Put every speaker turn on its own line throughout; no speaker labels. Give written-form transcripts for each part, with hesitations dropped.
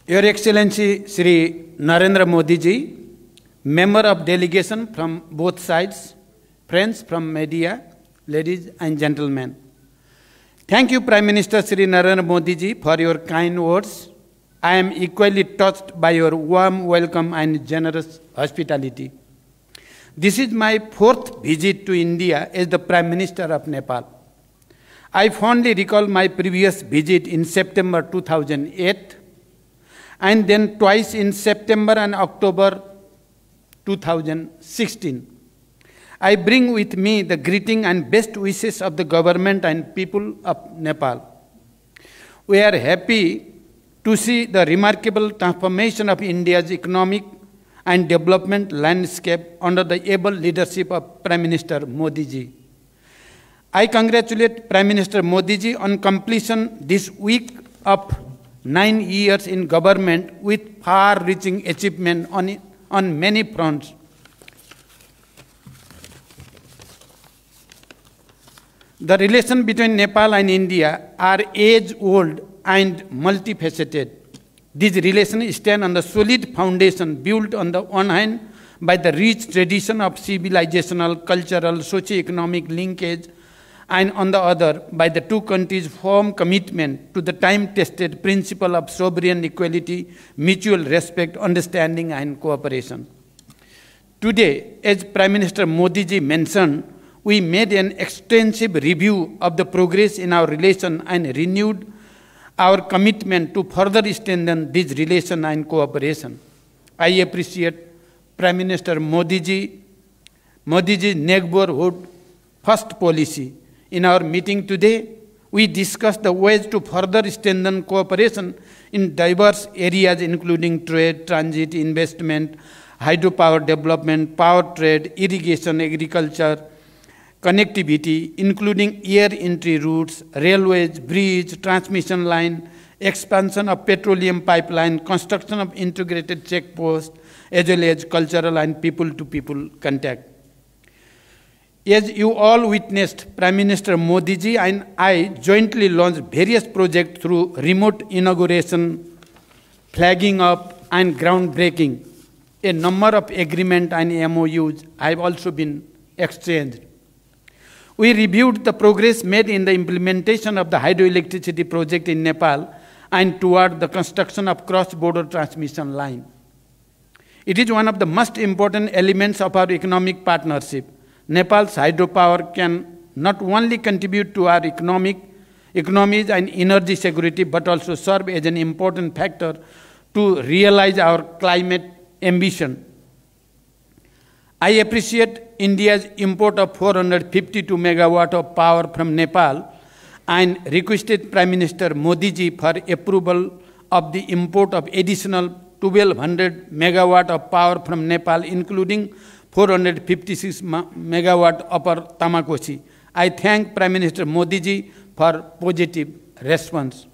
Your Excellency Shri Narendra Modi ji, member of delegation from both sides, friends from media, ladies and gentlemen. Thank you, Prime Minister Shri Narendra Modi ji, for your kind words. I am equally touched by your warm welcome and generous hospitality. This is my fourth visit to India as the Prime Minister of Nepal. I fondly recall my previous visit in September 2008 and then twice in September and October 2016. I bring with me the greeting and best wishes of the government and people of Nepal. We are happy to see the remarkable transformation of India's economic and development landscape under the able leadership of Prime Minister Modi ji. I congratulate Prime Minister Modi ji on completion this week of 9 years in government with far-reaching achievement on many fronts. The relation between Nepal and India are age-old and multifaceted. These relations stand on the solid foundation built on the one hand by the rich tradition of civilizational, cultural, socio-economic linkage, and on the other by the two countries' firm commitment to the time-tested principle of sovereign equality, mutual respect, understanding, and cooperation. Today, as Prime Minister Modi ji mentioned, we made an extensive review of the progress in our relation and renewed our commitment to further strengthen this relation and cooperation. I appreciate Prime Minister Modi ji's neighborhood first policy. In our meeting today, we discussed the ways to further strengthen cooperation in diverse areas including trade, transit, investment, hydropower development, power trade, irrigation, agriculture, connectivity, including air entry routes, railways, bridge, transmission line, expansion of petroleum pipeline, construction of integrated checkposts, as well as cultural and people-to-people contact. As you all witnessed, Prime Minister Modi ji and I jointly launched various projects through remote inauguration, flagging up, and groundbreaking. A number of agreements and MOUs have also been exchanged. We reviewed the progress made in the implementation of the hydroelectricity project in Nepal and toward the construction of cross-border transmission line. It is one of the most important elements of our economic partnership. Nepal's hydropower can not only contribute to our economies and energy security, but also serve as an important factor to realize our climate ambition. I appreciate India's import of 452 megawatt of power from Nepal and requested Prime Minister Modi ji for approval of the import of additional 1200 megawatt of power from Nepal, including 456 megawatt upper Tamakosi. I thank Prime Minister Modi ji for positive response.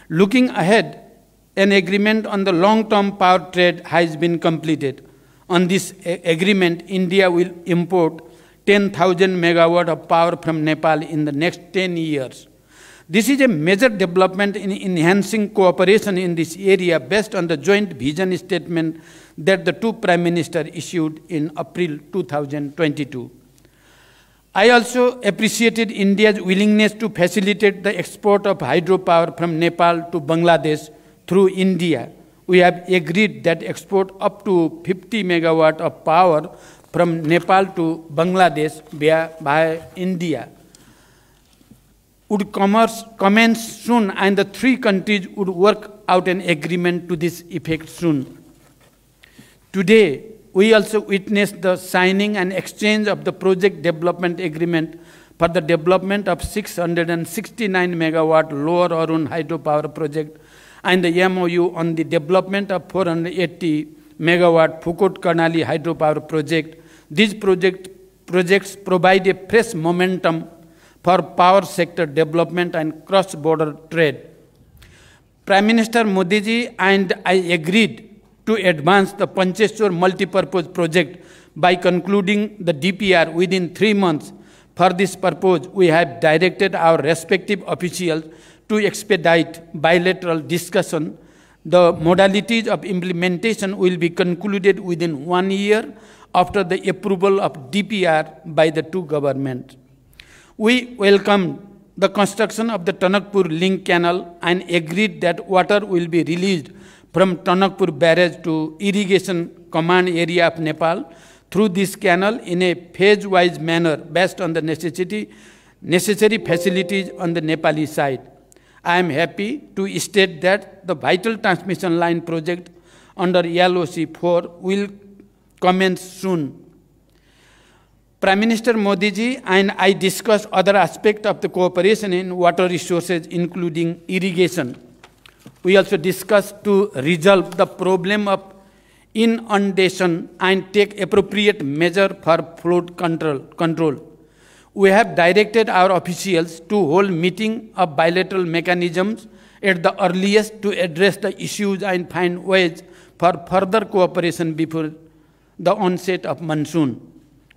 Looking ahead, an agreement on the long-term power trade has been completed. On this agreement, India will import 10,000 megawatt of power from Nepal in the next 10 years. This is a major development in enhancing cooperation in this area based on the joint vision statement that the two Prime Ministers issued in April 2022. I also appreciated India's willingness to facilitate the export of hydropower from Nepal to Bangladesh through India. We have agreed that export up to 50 megawatt of power from Nepal to Bangladesh via India would commence soon, and the three countries would work out an agreement to this effect soon. Today, we also witnessed the signing and exchange of the project development agreement for the development of 669 megawatt Lower Arun hydropower project and the MOU on the development of 480 megawatt Phukot Karnali hydropower project. These projects provide a fresh momentum for power sector development and cross-border trade. Prime Minister Modi ji and I agreed to advance the Pancheshwar multipurpose project by concluding the DPR within 3 months. For this purpose, we have directed our respective officials to expedite bilateral discussion The modalities of implementation will be concluded within 1 year after the approval of DPR by the two governments. We welcome the construction of the Tanakpur Link Canal and agreed that water will be released from Tanakpur Barrage to irrigation command area of Nepal through this canal in a phase-wise manner based on the necessary facilities on the Nepali side. I am happy to state that the vital transmission line project under LOC 4 will commence soon. Prime Minister Modi ji and I discussed other aspects of the cooperation in water resources, including irrigation. We also discussed to resolve the problem of inundation and take appropriate measure for flood control. We have directed our officials to hold meeting of bilateral mechanisms at the earliest to address the issues and find ways for further cooperation before the onset of monsoon.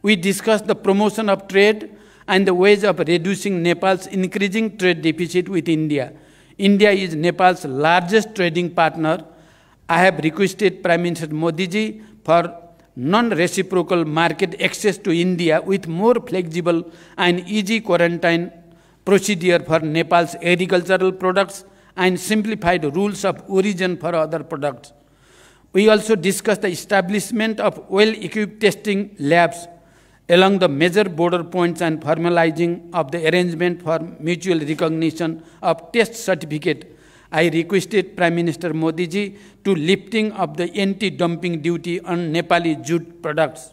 We discussed the promotion of trade and the ways of reducing Nepal's increasing trade deficit with India. India is Nepal's largest trading partner. I have requested Prime Minister Modi ji for non-reciprocal market access to India with more flexible and easy quarantine procedure for Nepal's agricultural products and simplified rules of origin for other products. We also discussed the establishment of well-equipped testing labs along the major border points and formalizing of the arrangement for mutual recognition of test certificate. I requested Prime Minister Modi ji to lifting of the anti-dumping duty on Nepali jute products.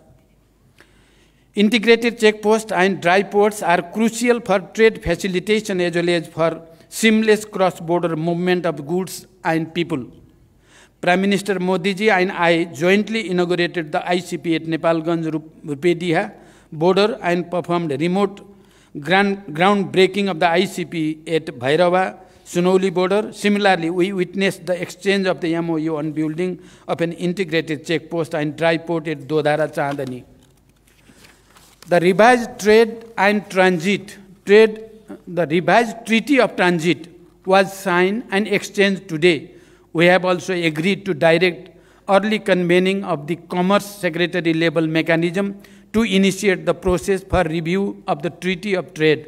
Integrated checkposts and dry ports are crucial for trade facilitation as well as for seamless cross-border movement of goods and people. Prime Minister Modi ji and I jointly inaugurated the ICP at Nepalganj Rupediha border and performed remote groundbreaking of the ICP at Bhairava Sunauli border. Similarly, we witnessed the exchange of the MOU on building of an integrated checkpost and dry port at Dodara Chandani. The revised Treaty of Transit was signed and exchanged today. We have also agreed to direct early convening of the Commerce Secretary level mechanism to initiate the process for review of the Treaty of Trade.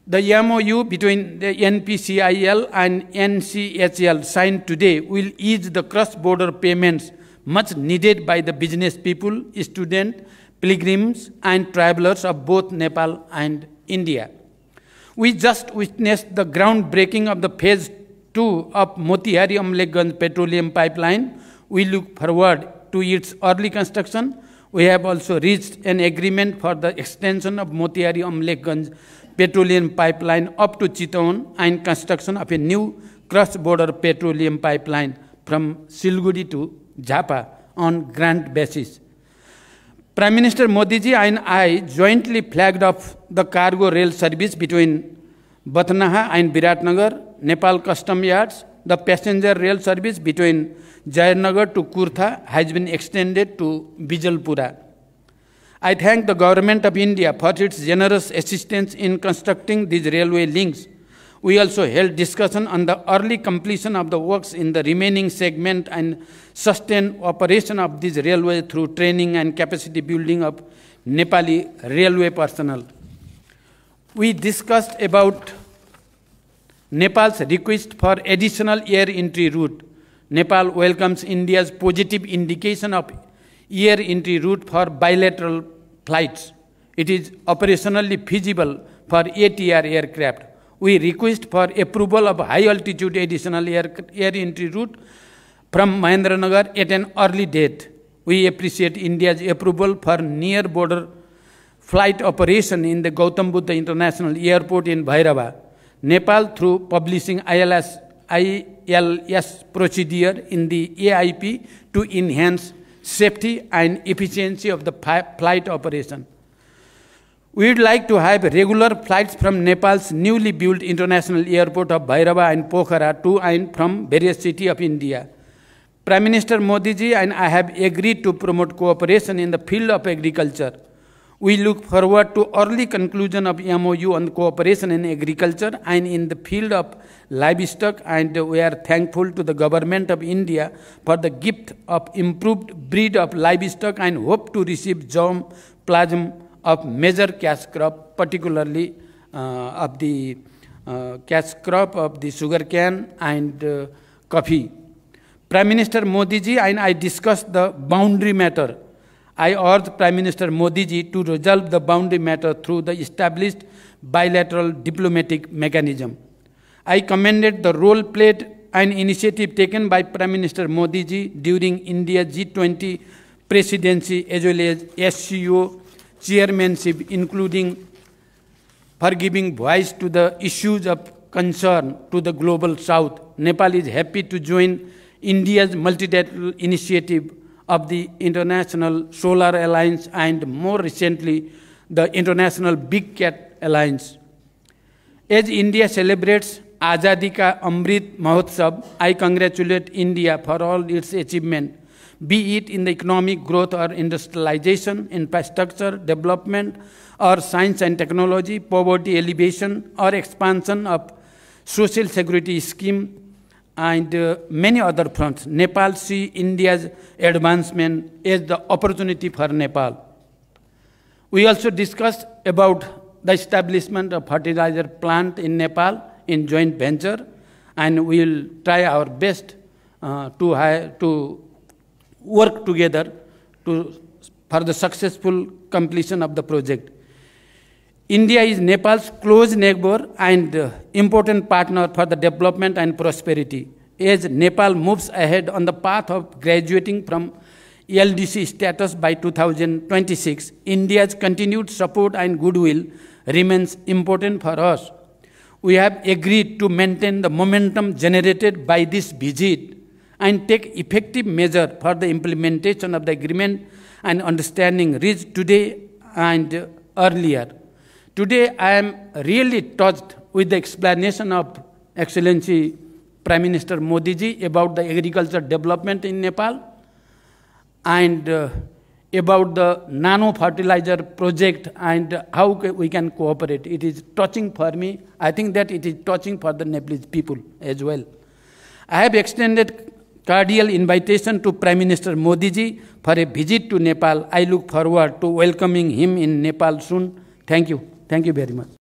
The MOU between the NPCIL and NCHL signed today will ease the cross-border payments much needed by the business people, students, pilgrims, and travelers of both Nepal and India. We just witnessed the groundbreaking of the Phase 2 of Motihari-Amlekhganj petroleum pipeline. We look forward to its early construction. We have also reached an agreement for the extension of Motihari-Amlekhganj petroleum pipeline up to Chittaun and construction of a new cross-border petroleum pipeline from Siliguri to Jhapa on grant basis. Prime Minister Modi ji and I jointly flagged off the cargo rail service between Batnaha and Viratnagar, Nepal Custom Yards. The passenger rail service between Jayanagar to Kurtha has been extended to Bijalpura. I thank the Government of India for its generous assistance in constructing these railway links. We also held discussion on the early completion of the works in the remaining segment and sustained operation of this railway through training and capacity building of Nepali railway personnel. We discussed about Nepal's request for additional air entry route. Nepal welcomes India's positive indication of air entry route for bilateral flights. It is operationally feasible for ATR aircraft. We request for approval of high-altitude additional air entry route from Mahendranagar at an early date. We appreciate India's approval for near-border flight operation in the Gautam Buddha International Airport in Bhairava. Nepal, through publishing ILS procedure in the AIP to enhance safety and efficiency of the flight operation. We would like to have regular flights from Nepal's newly built international airport of Bhairava and Pokhara to and from various cities of India. Prime Minister Modi ji and I have agreed to promote cooperation in the field of agriculture. We look forward to early conclusion of MOU on cooperation in agriculture and in the field of livestock, and we are thankful to the Government of India for the gift of improved breed of livestock and hope to receive germplasm of major cash crop, particularly of the cash crop of the sugarcane and coffee. Prime Minister Modi ji and I discussed the boundary matter. I urge Prime Minister Modi ji to resolve the boundary matter through the established bilateral diplomatic mechanism. I commended the role played and initiative taken by Prime Minister Modi ji during India's G20 presidency as well as SCO chairmanship, including for giving voice to the issues of concern to the global south. Nepal is happy to join India's multilateral initiative of the International Solar Alliance and more recently the International Big Cat Alliance. As India celebrates Azadi Ka Amrit Mahotsav, I congratulate India for all its achievement, be it in the economic growth or industrialization, infrastructure development, or science and technology, poverty alleviation, or expansion of social security scheme, and many other fronts. Nepal see India's advancement as the opportunity for Nepal. We also discussed about the establishment of fertilizer plant in Nepal in joint venture, and we will try our best to work together for the successful completion of the project. India is Nepal's close neighbor and important partner for the development and prosperity. As Nepal moves ahead on the path of graduating from LDC status by 2026, India's continued support and goodwill remains important for us. We have agreed to maintain the momentum generated by this visit and take effective measures for the implementation of the agreement and understanding reached today and earlier. Today, I am really touched with the explanation of Excellency Prime Minister Modi ji about the agriculture development in Nepal and about the nano fertilizer project and how we can cooperate. It is touching for me. I think that it is touching for the Nepalese people as well. I have extended cordial invitation to Prime Minister Modi ji for a visit to Nepal. I look forward to welcoming him in Nepal soon. Thank you. Thank you very much.